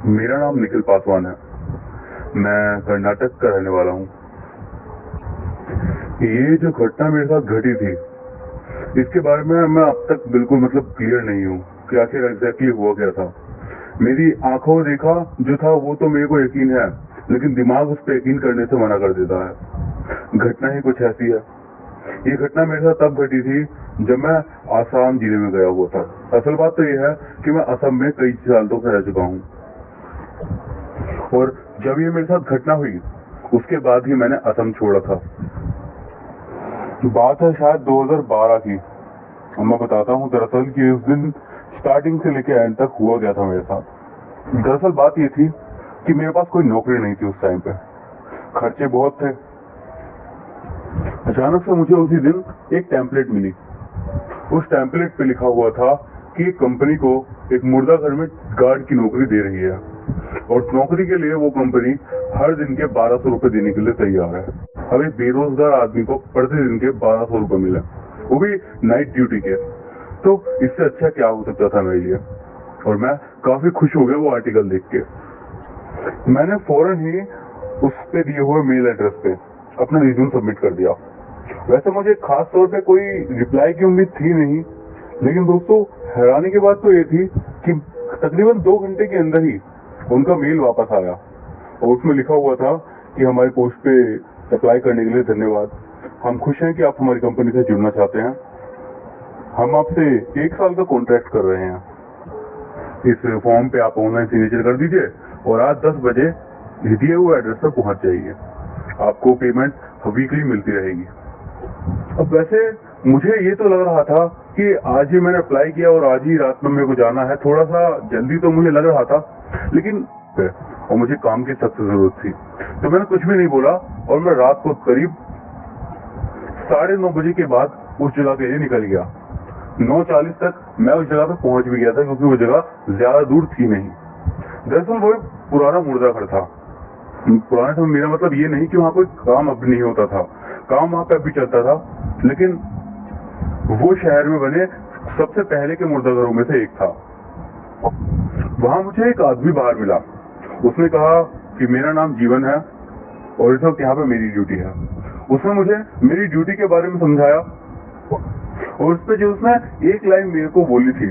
मेरा नाम निखिल पासवान है। मैं कर्नाटक का रहने वाला हूँ। ये जो घटना मेरे साथ घटी थी, इसके बारे में मैं अब तक बिल्कुल क्लियर नहीं हूँ कि आखिर एग्जैक्टली हुआ क्या था। मेरी आंखों में देखा जो था वो तो मेरे को यकीन है, लेकिन दिमाग उस पर यकीन करने से मना कर देता है। घटना ही कुछ ऐसी है। ये घटना मेरे साथ तब घटी थी जब मैं आसाम जिले में गया हुआ था। असल बात तो ये है कि मैं असम में कई साल तक रह चुका हूँ, और जब ये मेरे साथ घटना हुई उसके बाद ही मैंने असम छोड़ा था। बात है शायद 2012 की। मैं बताता हूँ दरअसल कि उस दिन स्टार्टिंग से लेकर एंड तक हुआ क्या था मेरे साथ। दरअसल बात ये थी कि मेरे पास कोई नौकरी नहीं थी उस टाइम पे, खर्चे बहुत थे। अचानक से मुझे उसी दिन एक टेम्पलेट मिली। उस टेम्पलेट पे लिखा हुआ था कि कंपनी को एक मुर्दा घर में गार्ड की नौकरी दे रही है, और उस नौकरी के लिए वो कंपनी हर दिन के 1200 रुपए देने के लिए तैयार है। अब एक बेरोजगार आदमी को प्रतिदिन के 1200 रुपए मिले, वो भी नाइट ड्यूटी के, तो इससे अच्छा क्या हो सकता था मेरे लिए। और मैं काफी खुश हो गया वो आर्टिकल देख के। मैंने फौरन ही उस पे दिए हुए मेल एड्रेस पे अपना रिज्यूम सबमिट कर दिया। वैसे मुझे खास तौर पे कोई रिप्लाई की उम्मीद थी नहीं, लेकिन दोस्तों हैरानी की बात तो ये थी कि तकरीबन 2 घंटे के अंदर ही उनका मेल वापस आया, और उसमें लिखा हुआ था कि हमारी पोस्ट पे अप्लाई करने के लिए धन्यवाद। हम खुश हैं कि आप हमारी कंपनी से जुड़ना चाहते हैं। हम आपसे 1 साल का कॉन्ट्रैक्ट कर रहे हैं। इस फॉर्म पे आप ऑनलाइन सिग्नेचर कर दीजिए और आज 10 बजे दिए हुए एड्रेस पर पहुंच जाइए। आपको पेमेंट वीकली मिलती रहेगी। अब वैसे मुझे ये तो लग रहा था कि आज ही मैंने अप्लाई किया और आज ही रात में मेरे को जाना है। थोड़ा सा जल्दी तो मुझे लग रहा था, लेकिन और मुझे काम की सख्त जरूरत थी, तो मैंने कुछ भी नहीं बोला और मैं रात को करीब 9:30 बजे के बाद उस जगह के लिए निकल गया। 9:40 तक मैं उस जगह पे पहुंच भी गया था, क्योंकि वो जगह ज्यादा दूर थी नहीं। दरअसल वो एक पुराना मुर्दा घर था। पुराने समय मेरा मतलब ये नहीं कि वहाँ कोई काम अब नहीं होता था, काम वहाँ पे अभी चलता था, लेकिन वो शहर में बने सबसे पहले के मुर्दा घरों में से एक था। वहाँ मुझे एक आदमी बाहर मिला। उसने कहा कि मेरा नाम जीवन है और इस वक्त यहाँ पे मेरी ड्यूटी है। उसने मुझे मेरी ड्यूटी के बारे में समझाया, और उस पर जो उसने एक लाइन मेरे को बोली थी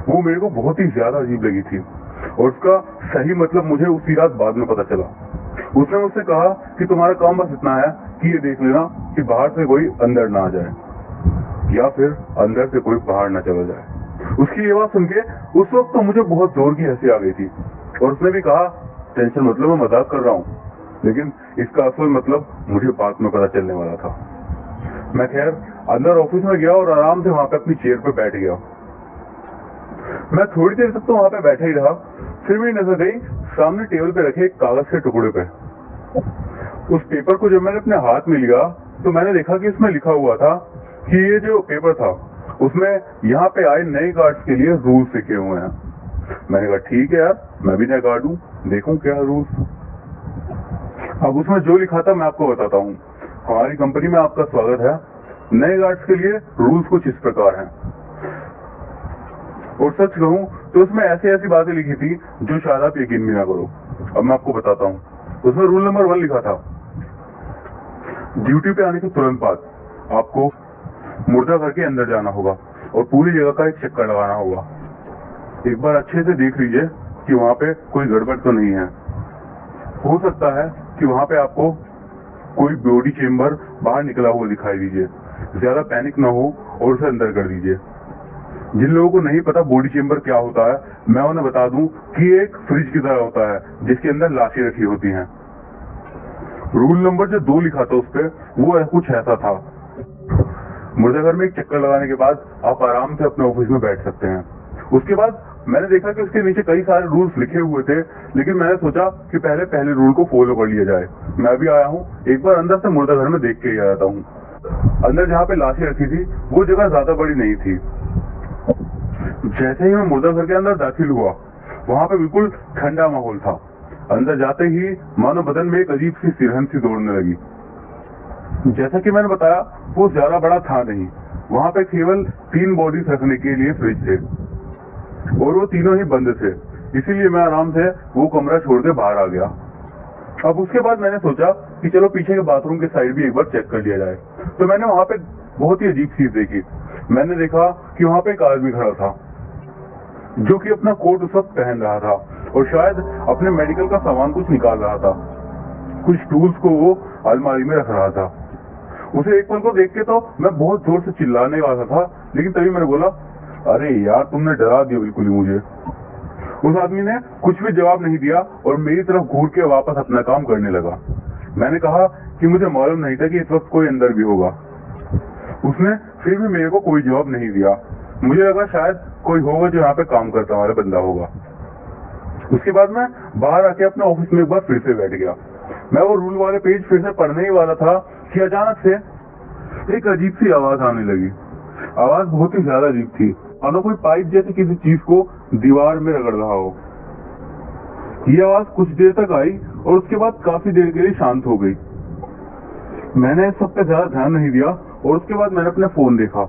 वो मेरे को बहुत ही ज्यादा अजीब लगी थी, और उसका सही मतलब मुझे उसी रात बाद में पता चला। उसने मुझसे कहा कि तुम्हारा काम बस इतना है कि ये देख लेना कि बाहर से कोई अंदर ना आ जाए, या फिर अंदर से कोई बाहर ना चला जाए। उसकी ये बात सुन के उस वक्त तो मुझे बहुत जोर की हंसी आ गई थी, और उसने भी कहा टेंशन मतलब मैं मजाक कर रहा हूँ, लेकिन इसका असल मतलब मुझे बाद में पता चलने वाला था। मैं खैर अंदर ऑफिस में गया और आराम से वहां पे अपनी चेयर पे बैठ गया। मैं थोड़ी देर तक तो वहां पे बैठा ही रहा, फिर मेरी नजर गई सामने टेबल पे रखे एक कागज के टुकड़े पे। उस पेपर को जब मैंने अपने हाथ में लिया तो मैंने देखा कि उसमें लिखा हुआ था कि ये जो पेपर था उसमें यहाँ पे आए नए गार्ड्स के लिए रूल्स लिखे हुए हैं। मैंने कहा ठीक है यार, मैं भी नया गार्ड हूँ, देखूं क्या रूल्स। अब उसमें जो लिखा था मैं आपको बताता हूँ। हमारी कंपनी में आपका स्वागत है। नए गार्ड्स के लिए रूल्स कुछ इस प्रकार हैं। और सच कहूं तो उसमें ऐसी ऐसी बातें लिखी थी जो शायद आप यकीन भी ना करो। अब मैं आपको बताता हूँ। उसमें रूल नंबर 1 लिखा था, ड्यूटी पे आने के तुरंत बाद आपको मुर्दा घर के अंदर जाना होगा और पूरी जगह का एक चक्कर लगाना होगा। एक बार अच्छे से देख लीजिए कि वहां पे कोई गड़बड़ तो नहीं है। हो सकता है कि वहां पे आपको कोई बॉडी चेंबर बाहर निकला हुआ दिखाई दीजिए। ज्यादा पैनिक ना हो और उसे अंदर कर दीजिए। जिन लोगों को नहीं पता बॉडी चेंबर क्या होता है, मैं उन्हें बता दूं कि एक फ्रिज की तरह होता है जिसके अंदर लाशें रखी होती हैं। रूल नंबर जो 2 लिखा था उस पर वो कुछ ऐसा था, मुर्दा घर में एक चक्कर लगाने के बाद आप आराम से अपने ऑफिस में बैठ सकते हैं। उसके बाद मैंने देखा कि उसके नीचे कई सारे रूल्स लिखे हुए थे, लेकिन मैंने सोचा कि पहले रूल को फॉलो कर लिया जाए। मैं भी आया हूँ, एक बार अंदर से मुर्दा घर में देख के ही आया हूँ। अंदर जहाँ पे लाशें रखी थी वो जगह ज्यादा बड़ी नहीं थी। जैसे ही मैं मुर्दा घर के अंदर दाखिल हुआ, वहां पे बिल्कुल ठंडा माहौल था। अंदर जाते ही मानो बदन में एक अजीब सी सिरहन सी दौड़ने लगी। जैसा कि मैंने बताया वो ज्यादा बड़ा था नहीं। वहां पे केवल 3 बॉडीज रखने के लिए फ्रिज थे, और वो तीनों ही बंद थे। इसीलिए मैं आराम से वो कमरा छोड़ के बाहर आ गया। अब उसके बाद मैंने सोचा कि चलो पीछे के बाथरूम के साइड भी एक बार चेक कर लिया जाए। तो मैंने वहां पे बहुत ही अजीब चीज देखी। मैंने देखा कि वहां पे एक आदमी खड़ा था जो कि अपना कोट उस वक्त पहन रहा था और शायद अपने मेडिकल का सामान कुछ निकाल रहा था। कुछ टूल्स को वो अलमारी में रख रहा था। उसे एक पल को देख के तो मैं बहुत जोर से चिल्लाने वाला था, लेकिन तभी मैंने बोला, अरे यार तुमने डरा दिया बिल्कुल ही मुझे। उस आदमी ने कुछ भी जवाब नहीं दिया और मेरी तरफ घूर के वापस अपना काम करने लगा। मैंने कहा कि मुझे मालूम नहीं था कि इस वक्त कोई अंदर भी होगा। उसने फिर भी मेरे को कोई जवाब नहीं दिया। मुझे लगा शायद कोई होगा जो यहाँ पे काम करता वाला बंदा होगा। उसके बाद मैं बाहर आके अपने ऑफिस में एक बार फिर से बैठ गया। मैं वो रूल वाले पेज फिर से पढ़ने ही वाला था कि अचानक से एक अजीब सी आवाज आने लगी। आवाज बहुत ही ज्यादा अजीब थी, मानो कोई पाइप जैसी किसी चीज को दीवार में रगड़ रहा हो। ये आवाज कुछ देर तक आई और उसके बाद काफी देर के लिए शांत हो गई। मैंने सब पे ज्यादा ध्यान नहीं दिया और उसके बाद मैंने अपना फोन देखा।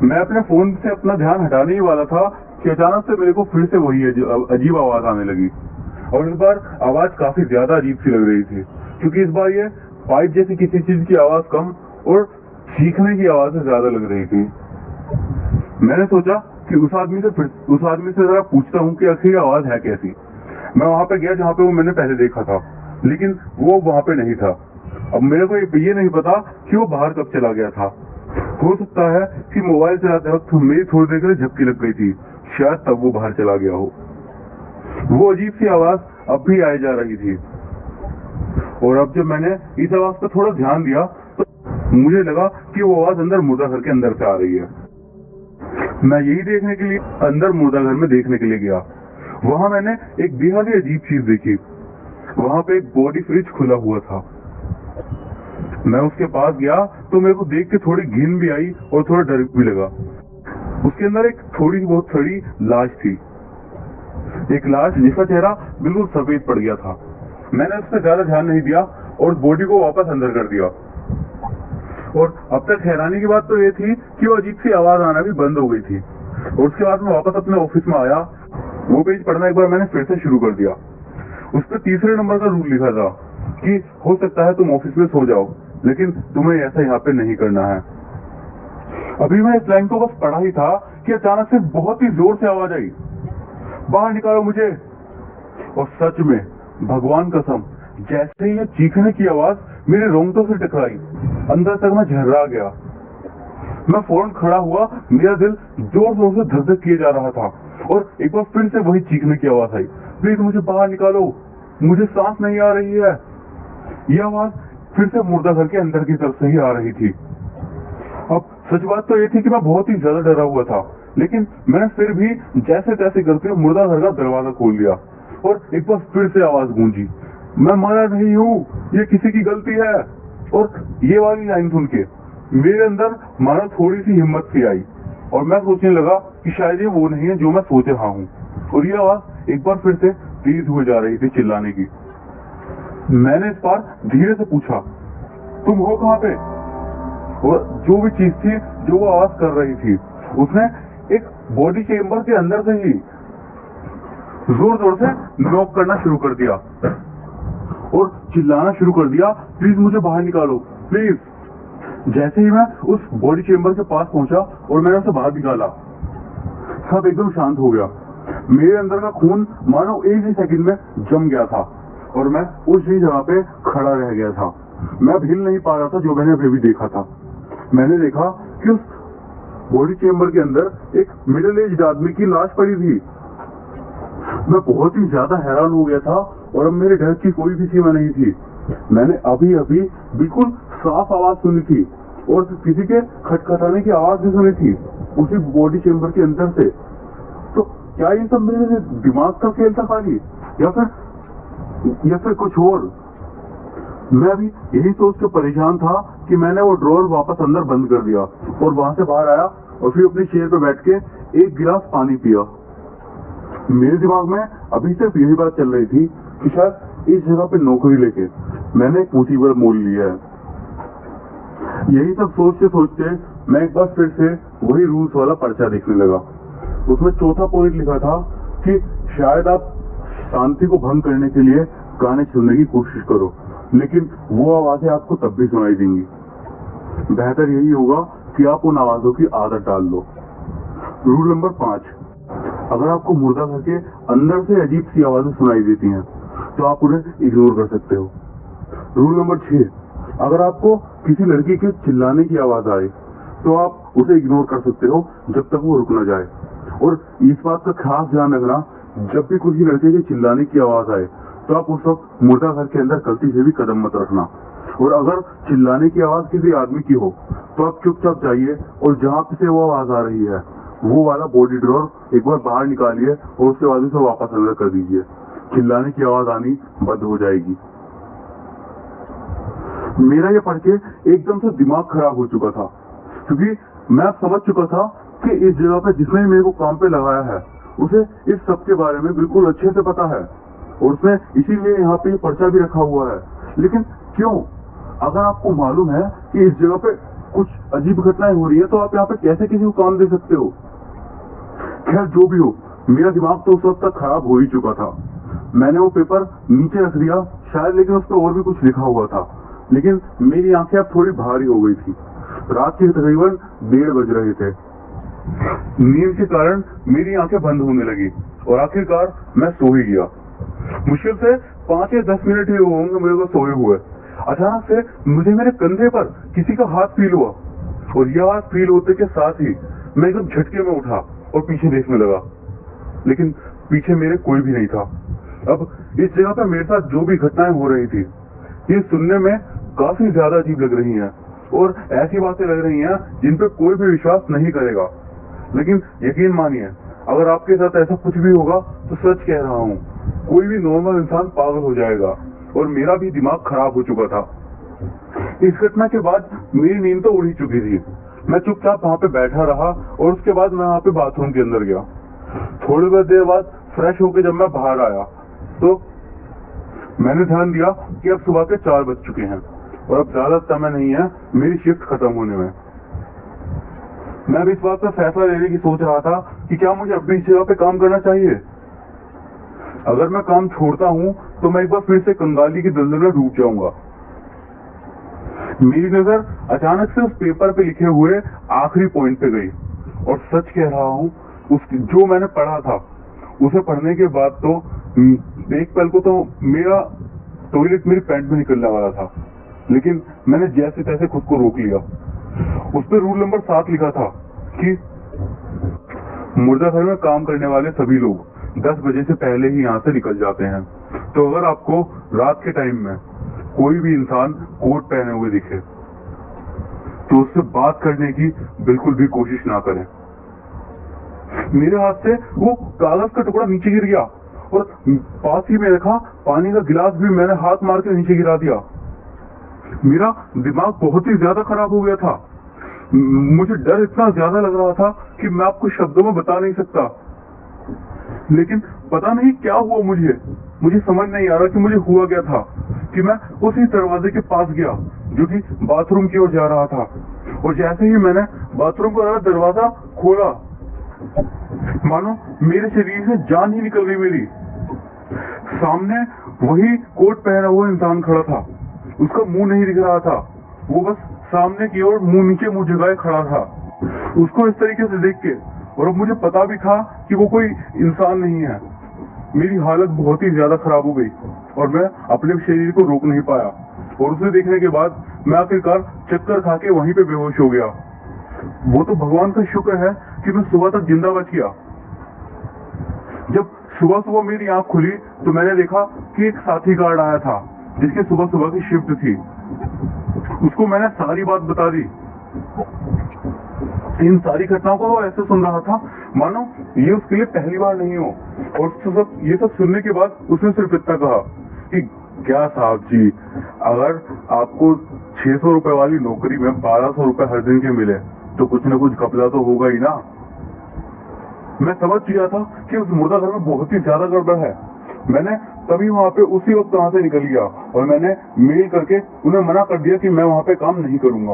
मैं अपने फोन से अपना ध्यान हटाने ही वाला था कि अचानक से मेरे को फिर से वही अजीब आवाज आने लगी। और इस बार आवाज काफी ज्यादा अजीब सी लग रही थी, क्योंकि इस बार ये पाइप जैसी किसी चीज की आवाज कम और चीखने की आवाज से ज्यादा लग रही थी। मैंने सोचा कि उस आदमी से जरा पूछता हूँ कि आखिर आवाज है कैसी। मैं वहां पे गया जहाँ पे वो मैंने पहले देखा था, लेकिन वो वहां पे नहीं था। अब मेरे को ये नहीं पता कि वो बाहर कब चला गया था। हो सकता है कि मोबाइल चलाते वक्त मेरी थोड़ी देर के लिए झपकी लग गई थी, शायद तब वो बाहर चला गया हो। वो अजीब सी आवाज अब भी आई जा रही थी और अब जब मैंने इस आवाज पर थोड़ा ध्यान दिया तो मुझे लगा कि वो आवाज अंदर मुर्दा घर के अंदर से आ रही है। मैं यही देखने के लिए अंदर मुर्दा घर में देखने के लिए गया। वहां मैंने एक बेहद ही अजीब चीज देखी। वहां पे एक बॉडी फ्रिज खुला हुआ था। मैं उसके पास गया तो मेरे को देख के थोड़ी घिन भी आई और थोड़ा डर भी लगा। उसके अंदर एक थोड़ी बहुत सड़ी लाश थी, एक लाश जिसका चेहरा बिल्कुल सफेद पड़ गया था। मैंने उस पर ज्यादा ध्यान नहीं दिया और बॉडी को वापस अंदर कर दिया। और अब तक हैरानी की बात तो ये थी कि वो अजीब सी आवाज आना भी बंद हो गई थी। और उसके बाद मैं वापस अपने ऑफिस में आया। वो पेज पढ़ना एक बार मैंने फिर से शुरू कर दिया। उस पर तीसरे नंबर का रूल लिखा था कि हो सकता है तुम ऑफिस में सो जाओ, लेकिन तुम्हें ऐसा यहाँ पे नहीं करना है। अभी मैं इस लाइन को बस पढ़ा ही था कि अचानक से बहुत ही जोर से आवाज आई, बाहर निकालो मुझे। और सच में भगवान कसम, जैसे ही ये चीखने की आवाज मेरे रोंगटों से टकराई, अंदर तक मैं झर्रा गया। मैं फौरन खड़ा हुआ। मेरा दिल जोर जोर से धक धक किए जा रहा था और एक बार फिर से वही चीखने की आवाज आई, प्लीज मुझे बाहर निकालो, मुझे सांस नहीं आ रही है। यह आवाज फिर से मुर्दा घर के अंदर की तरफ से ही आ रही थी। अब सच बात तो ये थी कि मैं बहुत ही ज्यादा डरा हुआ था, लेकिन मैंने फिर भी जैसे तैसे करके मुर्दा घर का दरवाजा खोल दिया और एक बार फिर से आवाज गूंजी, मैं मरा नहीं हूँ, ये किसी की गलती है। और ये वाली लाइन सुन के मेरे अंदर मानो थोड़ी सी हिम्मत सी आई और मैं सोचने लगा कि शायद ये वो नहीं है जो मैं सोच रहा हूँ। और ये आवाज एक बार फिर से तेज हुए जा रही थी चिल्लाने की। मैंने इस बार धीरे से पूछा, तुम हो कहाँ पे? और जो भी चीज थी जो वो आवाज कर रही थी, उसने एक बॉडी चेम्बर के अंदर से ही जोर जोर से नॉक करना शुरू कर दिया और चिल्लाना शुरू कर दिया, प्लीज मुझे बाहर निकालो, प्लीज। जैसे ही मैं उस बॉडी चेम्बर के पास पहुंचा और मैंने उसे बाहर निकाला, सब एकदम शांत हो गया। मेरे अंदर का खून मानो एक ही सेकंड में जम गया था और मैं उस ही जगह पे खड़ा रह गया था। मैं हिल नहीं पा रहा था जो मैंने अभी भी देखा था। मैंने देखा कि उस बॉडी चेम्बर के अंदर एक मिडिल एज आदमी की लाश पड़ी थी। मैं बहुत ही ज्यादा हैरान हो गया था और अब मेरे डर की कोई भी सीमा नहीं थी। मैंने अभी अभी बिल्कुल साफ आवाज सुनी थी और किसी के खटखटाने की आवाज भी सुनी थी उसी बॉडी चेम्बर के अंदर से। तो क्या ये सब मेरे दिमाग का खेल था खाली, या फिर कुछ और? मैं भी यही सोच के परेशान था कि मैंने वो ड्रॉअर वापस अंदर बंद कर दिया और वहां से बाहर आया और फिर अपनी चेयर पे बैठ के एक गिलास पानी पिया। मेरे दिमाग में अभी सिर्फ यही बात चल रही थी कि शायद इस जगह पे नौकरी लेके मैंने एक मुसीबत मोल लिया है। यही सब सोचते सोचते मैं एक बार फिर से वही रूल्स वाला पर्चा देखने लगा। उसमें चौथा पॉइंट लिखा था कि शायद आप शांति को भंग करने के लिए गाने सुनने की कोशिश करो, लेकिन वो आवाजें आपको तब भी सुनाई देंगी। बेहतर यही होगा कि आप उन आवाजों की आदत डाल लो। रूल नंबर 5, अगर आपको मुर्दा घर के अंदर से अजीब सी आवाजें सुनाई देती हैं तो आप उन्हें इग्नोर कर सकते हो। रूल नंबर 6, अगर आपको किसी लड़की के चिल्लाने की आवाज आए तो आप उसे इग्नोर कर सकते हो जब तक वो रुक ना जाए। और इस बात का खास ध्यान रखना, जब भी किसी लड़के के चिल्लाने की आवाज आए तो आप उस वक्त मुर्दा घर के अंदर गलती से भी कदम मत रखना। और अगर चिल्लाने की आवाज किसी आदमी की हो तो आप चुपचाप जाइए और जहां से वो आवाज आ रही है वो वाला बॉडी ड्रॉर एक बार बाहर निकालिए और उसके बाद उसे वापस अंदर कर दीजिए। चिल्लाने की आवाज आनी बंद हो जाएगी। मेरा ये पढ़ के एकदम से दिमाग खराब हो चुका था, क्योंकि मैं अब समझ चुका था कि इस जगह पे जिसने भी मेरे को काम पे लगाया है उसे इस सब के बारे में बिल्कुल अच्छे से पता है और उसने इसीलिए यहाँ पे पर्चा भी रखा हुआ है। लेकिन क्यों? अगर आपको मालूम है कि इस जगह पे कुछ अजीब घटनाएं हो रही है तो आप यहाँ पे कैसे किसी को काम दे सकते हो? खैर जो भी हो, मेरा दिमाग तो उस वक्त तक खराब हो ही चुका था। मैंने वो पेपर नीचे रख दिया शायद, लेकिन उस पर और भी कुछ लिखा हुआ था। लेकिन मेरी आंखें अब थोड़ी भारी हो गई थी। रात के तकरीबन 1:30 बज रहे थे। नींद के कारण मेरी आंखें बंद होने लगी और आखिरकार मैं सो ही गया। मुश्किल से 5 या 10 मिनट ही होंगे मेरे को सोए हुए। अचानक से मुझे मेरे कंधे पर किसी का हाथ फील हुआ और यह हाथ फील होते के साथ ही मैं एकदम झटके में उठा और पीछे देखने लगा, लेकिन पीछे मेरे कोई भी नहीं था। अब इस जगह पर मेरे साथ जो भी घटनाएं हो रही थी ये सुनने में काफी ज्यादा अजीब लग रही हैं और ऐसी बातें लग रही हैं जिन पे कोई भी विश्वास नहीं करेगा। लेकिन यकीन मानिए, अगर आपके साथ ऐसा कुछ भी होगा तो सच कह रहा हूँ, कोई भी नॉर्मल इंसान पागल हो जाएगा। और मेरा भी दिमाग खराब हो चुका था। इस घटना के बाद मेरी नींद तो उड़ ही चुकी थी। मैं चुपचाप वहां पे बैठा रहा और उसके बाद मैं वहां पे बाथरूम के अंदर गया। थोड़ी बहुत देर बाद फ्रेश होकर जब मैं बाहर आया तो मैंने ध्यान दिया कि अब सुबह के 4 बज चुके हैं और अब ज्यादा समय नहीं है मेरी शिफ्ट खत्म होने में। मैं भी इस बात पर फैसला लेने की सोच रहा था कि क्या मुझे अब भी इस जगह पे काम करना चाहिए। अगर मैं काम छोड़ता हूँ तो मैं एक बार फिर से कंगाली की दलदल में डूब जाऊंगा। मेरी नजर अचानक से उस पेपर पे लिखे हुए आखिरी पॉइंट पे गई और सच कह रहा हूँ, जो मैंने पढ़ा था उसे पढ़ने के बाद तो एक पल को तो मेरा टॉयलेट मेरी पैंट में निकलने वाला था, लेकिन मैंने जैसे तैसे खुद को रोक लिया। उस पर रूल नंबर 7 लिखा था कि मुर्दा घर में काम करने वाले सभी लोग 10 बजे से पहले ही यहाँ से निकल जाते हैं। तो अगर आपको रात के टाइम में कोई भी इंसान कोट पहने हुए दिखे तो उससे बात करने की बिल्कुल भी कोशिश ना करें। मेरे हाथ से वो कागज का टुकड़ा नीचे गिर गया और पास ही में रखा पानी का गिलास भी मैंने हाथ मार के नीचे गिरा दिया। मेरा दिमाग बहुत ही ज्यादा खराब हो गया था। मुझे डर इतना ज्यादा लग रहा था कि मैं आपको शब्दों में बता नहीं सकता। लेकिन पता नहीं क्या हुआ, मुझे समझ नहीं आ रहा कि मुझे हुआ क्या था कि मैं उसी दरवाजे के पास गया जो कि बाथरूम की ओर जा रहा था। और जैसे ही मैंने बाथरूम का दरवाजा खोला, मानो मेरे शरीर से जान ही निकल गई मेरी। सामने वही कोट पहना हुआ इंसान खड़ा था। उसका मुंह नहीं दिख रहा था, वो बस सामने की ओर मुंह नीचे मुंह झुकाए खड़ा था। उसको इस तरीके से देख के, और अब मुझे पता भी था कि वो कोई इंसान नहीं है, मेरी हालत बहुत ही ज्यादा खराब हो गई और मैं अपने शरीर को रोक नहीं पाया। और उसे देखने के बाद मैं आखिरकार चक्कर खा के वहीं पे बेहोश हो गया। वो तो भगवान का शुक्र है कि मैं सुबह तक जिंदा बच गया। जब सुबह सुबह मेरी आंख खुली तो मैंने देखा कि एक साथी गार्ड आया था जिसकी सुबह सुबह की शिफ्ट थी। उसको मैंने सारी बात बता दी। इन सारी घटनाओं को वो ऐसे सुन रहा था मानो ये उसके लिए पहली बार नहीं हो। और ये सब सुनने के बाद उसने सिर्फ इतना कहा कि क्या साहब जी, अगर आपको 600 रुपए वाली नौकरी में 1200 रुपए हर दिन के मिले तो कुछ न कुछ घपला तो होगा ही ना। मैं समझ गया था कि उस मुर्दा घर में बहुत ही ज्यादा गड़बड़ है। मैंने तभी वहां पे उसी वक्त वहां से निकल गया और मैंने मेल करके उन्हें मना कर दिया कि मैं वहां पे काम नहीं करूंगा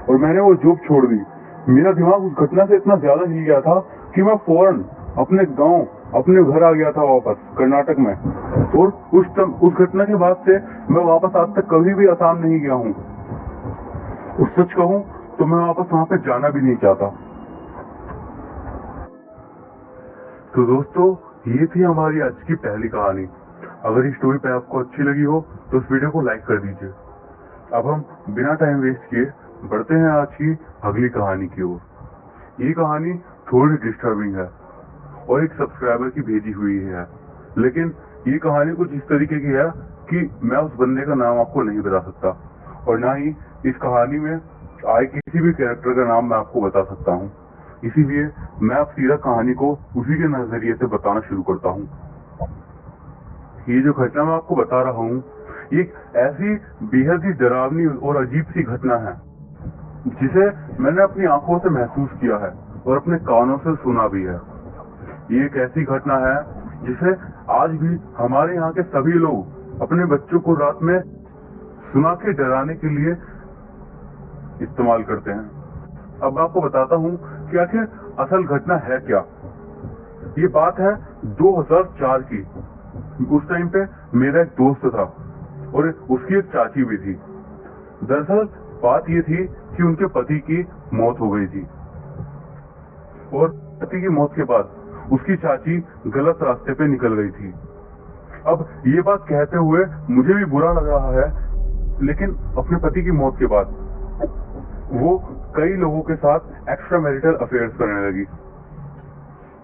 और मैंने वो जॉब छोड़ दी। मेरा दिमाग उस घटना से इतना ज्यादा हिल गया था कि मैं फौरन अपने गांव अपने घर आ गया था वापस कर्नाटक में। और उस घटना के बाद से मैं वापस आज तक कभी भी आसाम नहीं गया हूँ। और सच कहूँ तो मैं वापस वहां पे जाना भी नहीं चाहता। तो दोस्तों, ये थी हमारी आज की पहली कहानी। अगर ये स्टोरी पे आपको अच्छी लगी हो तो इस वीडियो को लाइक कर दीजिए। अब हम बिना टाइम वेस्ट किए बढ़ते हैं आज की अगली कहानी की ओर। ये कहानी थोड़ी डिस्टर्बिंग है और एक सब्सक्राइबर की भेजी हुई है, लेकिन ये कहानी कुछ इस तरीके की है कि मैं उस बंदे का नाम आपको नहीं बता सकता और ना ही इस कहानी में आए किसी भी कैरेक्टर का नाम मैं आपको बता सकता हूँ। इसीलिए मैं अब सीधा कहानी को उसी के नजरिए से बताना शुरू करता हूँ। ये जो घटना मैं आपको बता रहा हूँ, ये एक ऐसी बेहद ही डरावनी और अजीब सी घटना है जिसे मैंने अपनी आंखों से महसूस किया है और अपने कानों से सुना भी है। ये एक ऐसी घटना है जिसे आज भी हमारे यहाँ के सभी लोग अपने बच्चों को रात में सुना के डराने के लिए इस्तेमाल करते हैं। अब मैं आपको बताता हूँ कि आखिर असल घटना है क्या। ये बात है 2004 की। उस टाइम पे मेरा एक दोस्त था और उसकी एक चाची भी थी। दरअसल बात ये थी कि उनके पति की मौत हो गई थी और पति की मौत के बाद उसकी चाची गलत रास्ते पे निकल गई थी। अब ये बात कहते हुए मुझे भी बुरा लग रहा है, लेकिन अपने पति की मौत के बाद वो कई लोगों के साथ एक्स्ट्रा मैरिटल अफेयर्स करने लगी।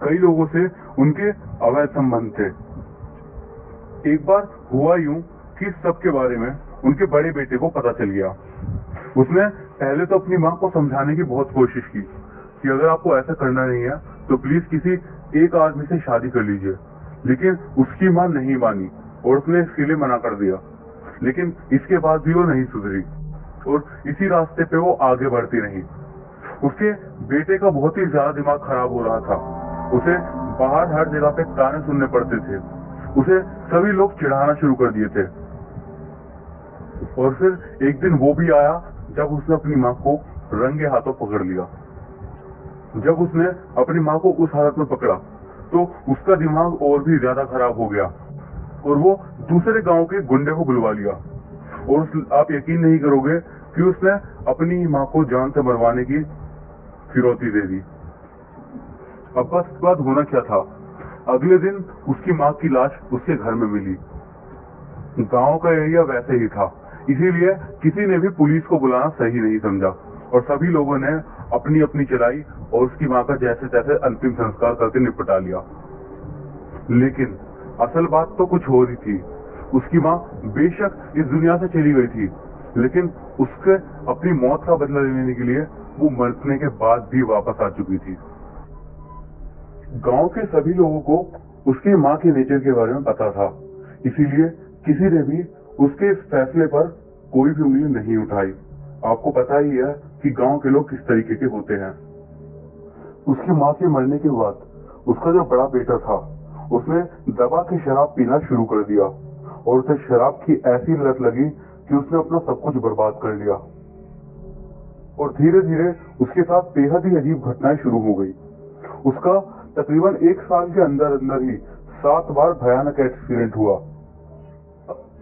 कई लोगों से उनके अवैध संबंध थे। एक बार हुआ यूं कि सबके बारे में उनके बड़े बेटे को पता चल गया। उसने पहले तो अपनी माँ को समझाने की बहुत कोशिश की कि अगर आपको ऐसा करना नहीं है तो प्लीज किसी एक आदमी से शादी कर लीजिए, लेकिन उसकी माँ नहीं मानी और उसने इसके लिए मना कर दिया। लेकिन इसके बाद भी वो नहीं सुधरी और इसी रास्ते पे वो आगे बढ़ती रही। उसके बेटे का बहुत ही ज्यादा दिमाग खराब हो रहा था। उसे बाहर हर जगह पे ताने सुनने पड़ते थे। उसे सभी लोग चिढ़ाना शुरू कर दिए थे। और फिर एक दिन वो भी आया जब उसने अपनी माँ को रंगे हाथों पकड़ लिया। जब उसने अपनी माँ को उस हालत में पकड़ा तो उसका दिमाग और भी ज्यादा खराब हो गया और वो दूसरे गांव के गुंडे को बुलवा लिया। और आप यकीन नहीं करोगे कि उसने अपनी माँ को जान से मरवाने की फिरौती दे दी। अब बस बात होना क्या था, अगले दिन उसकी माँ की लाश उसके घर में मिली। गांव का एरिया वैसे ही था, इसीलिए किसी ने भी पुलिस को बुलाना सही नहीं समझा और सभी लोगों ने अपनी अपनी चलाई और उसकी माँ का जैसे तैसे अंतिम संस्कार करके निपटा लिया। लेकिन असल बात तो कुछ हो रही थी। उसकी माँ बेशक इस दुनिया से चली गई थी, लेकिन उसके अपनी मौत का बदला लेने के लिए वो मरने के बाद भी वापस आ चुकी थी। गांव के सभी लोगों को उसकी माँ के नेचर के बारे में पता था, इसीलिए किसी ने भी उसके इस फैसले पर कोई भी उंगली नहीं उठाई। आपको पता ही है कि गांव के लोग किस तरीके के होते हैं। उसकी माँ के मरने के बाद उसका जो बड़ा बेटा था उसने दबा के शराब पीना शुरू कर दिया और उसे शराब की ऐसी लत लगी कि उसने अपना सब कुछ बर्बाद कर लिया। और धीरे धीरे उसके साथ बेहद ही अजीब घटनाएं शुरू हो गई। उसका तकरीबन 1 साल के अंदर अंदर ही 7 बार भयानक एक्सीडेंट हुआ।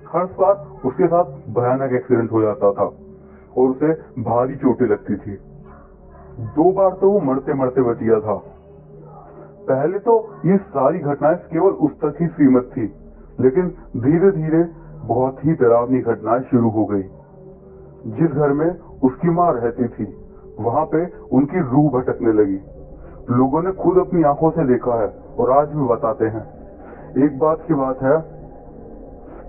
हर बार उसके साथ भयानक एक्सीडेंट हो जाता था और उसे भारी चोटें लगती थी। 2 बार तो वो मरते मरते बच गया था। पहले तो ये सारी घटनाएं केवल उस तक ही सीमित थी, लेकिन धीरे धीरे बहुत ही डरावनी घटनाएं शुरू हो गई। जिस घर में उसकी माँ रहती थी वहां पे उनकी रूह भटकने लगी। लोगों ने खुद अपनी आंखों से देखा है और आज भी बताते हैं। एक बात की बात है,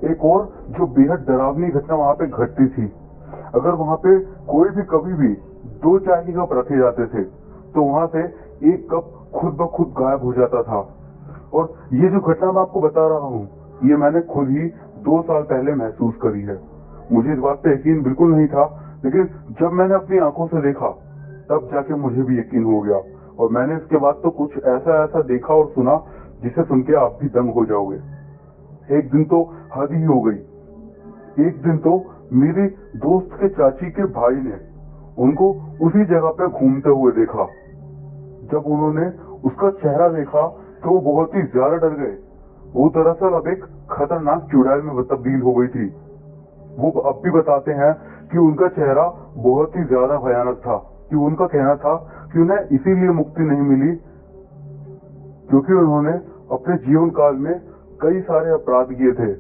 एक और जो बेहद डरावनी घटना वहां पे घटती थी, अगर वहां पे कोई भी कभी भी 2 चाय के कप रखे जाते थे तो वहां से 1 कप खुद ब खुद गायब हो जाता था। और ये जो घटना मैं आपको बता रहा हूँ, ये मैंने खुद ही 2 साल पहले महसूस करी है। मुझे इस बात पे यकीन बिल्कुल नहीं था, लेकिन जब मैंने अपनी आंखों से देखा तब जाके मुझे भी यकीन हो गया। और मैंने इसके बाद तो कुछ ऐसा ऐसा देखा और सुना जिसे सुन के आप भी दंग हो जाओगे। एक दिन तो हद ही हो गई। एक दिन तो मेरे दोस्त के चाची के भाई ने उनको उसी जगह पे घूमते हुए देखा। जब उन्होंने उसका चेहरा देखा तो वो बहुत ही ज्यादा डर गए। वो दरअसल अब एक खतरनाक चुड़ैल में तब्दील हो गई थी। वो अब भी बताते हैं कि उनका चेहरा बहुत ही ज्यादा भयानक था, कि उनका कहना था कि उन्हें इसीलिए मुक्ति नहीं मिली क्योंकि उन्होंने अपने जीवन काल में कई सारे अपराध किए थे,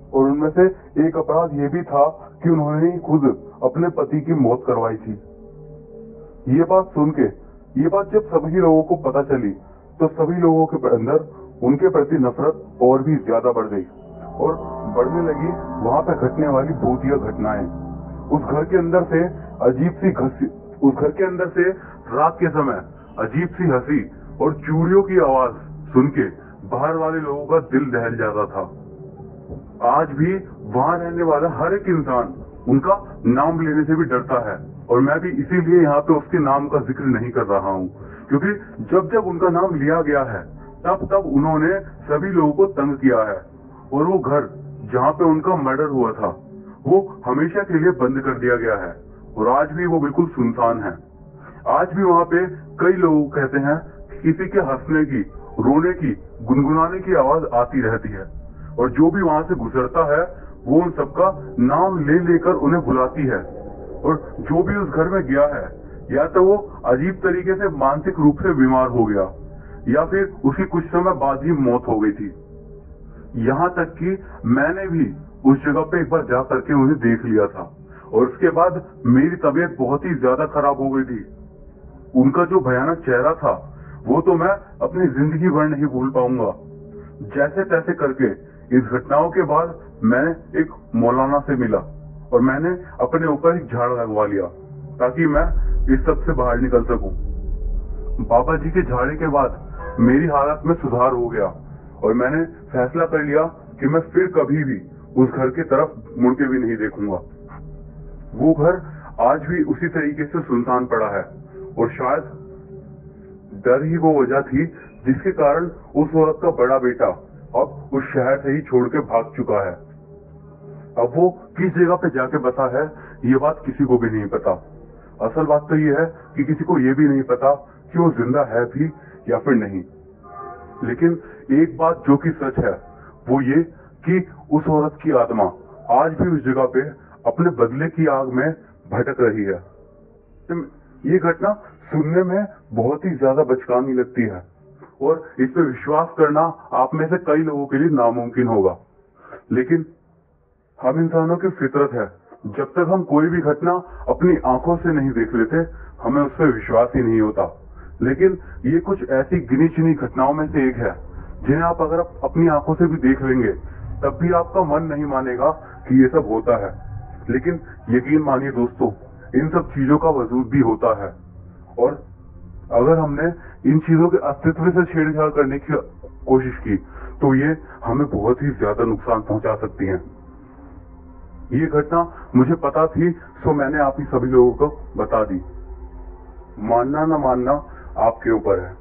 और उनमें से एक अपराध ये भी था कि उन्होंने ही खुद अपने पति की मौत करवाई थी। ये बात सुन के, ये बात जब सभी लोगों को पता चली तो सभी लोगों के अंदर उनके प्रति नफरत और भी ज्यादा बढ़ गई और बढ़ने लगी वहां पे घटने वाली भूतिया घटनाएं। उस घर के अंदर से उस घर के अंदर से रात के समय अजीब सी हंसी और चूड़ियों की आवाज सुन के बाहर वाले लोगों का दिल दहल जाता था। आज भी वहां रहने वाला हर एक इंसान उनका नाम लेने से भी डरता है, और मैं भी इसीलिए यहाँ पे उसके नाम का जिक्र नहीं कर रहा हूँ, क्योंकि जब जब उनका नाम लिया गया है तब तब उन्होंने सभी लोगों को तंग किया है, और वो घर जहाँ पे उनका मर्डर हुआ था वो हमेशा के लिए बंद कर दिया गया है, और आज भी वो बिल्कुल सुनसान है। आज भी वहाँ पे कई लोग कहते हैं कि किसी के हंसने की, रोने की, गुनगुनाने की आवाज आती रहती है, और जो भी वहां से गुजरता है वो उन सबका नाम ले लेकर उन्हें बुलाती है। और जो भी उस घर में गया है या तो वो अजीब तरीके से मानसिक रूप से बीमार हो गया या फिर उसकी कुछ समय बाद ही मौत हो गई थी। यहाँ तक कि मैंने भी उस जगह पे एक बार जा करके उन्हें देख लिया था, और उसके बाद मेरी तबीयत बहुत ही ज्यादा खराब हो गई थी। उनका जो भयानक चेहरा था वो तो मैं अपनी जिंदगी भर नहीं भूल पाऊंगा। जैसे तैसे करके इस घटनाओं के बाद मैंने एक मौलाना से मिला और मैंने अपने ऊपर एक झाड़ लगवा लिया ताकि मैं इस सब से बाहर निकल सकूं। बाबा जी के झाड़े के बाद मेरी हालत में सुधार हो गया और मैंने फैसला कर लिया कि मैं फिर कभी भी उस घर की तरफ मुड़ के भी नहीं देखूंगा। वो घर आज भी उसी तरीके से सुनसान पड़ा है, और शायद डर ही वो वजह थी जिसके कारण उस औरत का बड़ा बेटा अब उस शहर से ही छोड़ के भाग चुका है। अब वो किस जगह पे जाके बसा है ये बात किसी को भी नहीं पता। असल बात तो ये है कि किसी को ये भी नहीं पता कि वो जिंदा है भी या फिर नहीं। लेकिन एक बात जो कि सच है वो ये कि उस औरत की आत्मा आज भी उस जगह पे अपने बदले की आग में भटक रही है। ये घटना सुनने में बहुत ही ज्यादा बचकानी लगती है, और इस पे विश्वास करना आप में से कई लोगों के लिए नामुमकिन होगा, लेकिन हम इंसानों की फितरत है, जब तक हम कोई भी घटना अपनी आंखों से नहीं देख लेते हमें उस पर विश्वास ही नहीं होता। लेकिन ये कुछ ऐसी गिनी चुनी घटनाओं में से एक है जिन्हें आप अगर अपनी आंखों से भी देख लेंगे तब भी आपका मन नहीं मानेगा कि ये सब होता है। लेकिन यकीन मानिए दोस्तों, इन सब चीजों का वजूद भी होता है, और अगर हमने इन चीजों के अस्तित्व से छेड़छाड़ करने की कोशिश की तो ये हमें बहुत ही ज्यादा नुकसान पहुंचा सकती हैं। ये घटना मुझे पता थी, सो मैंने आप ही सभी लोगों को बता दी। मानना ना मानना आपके ऊपर है।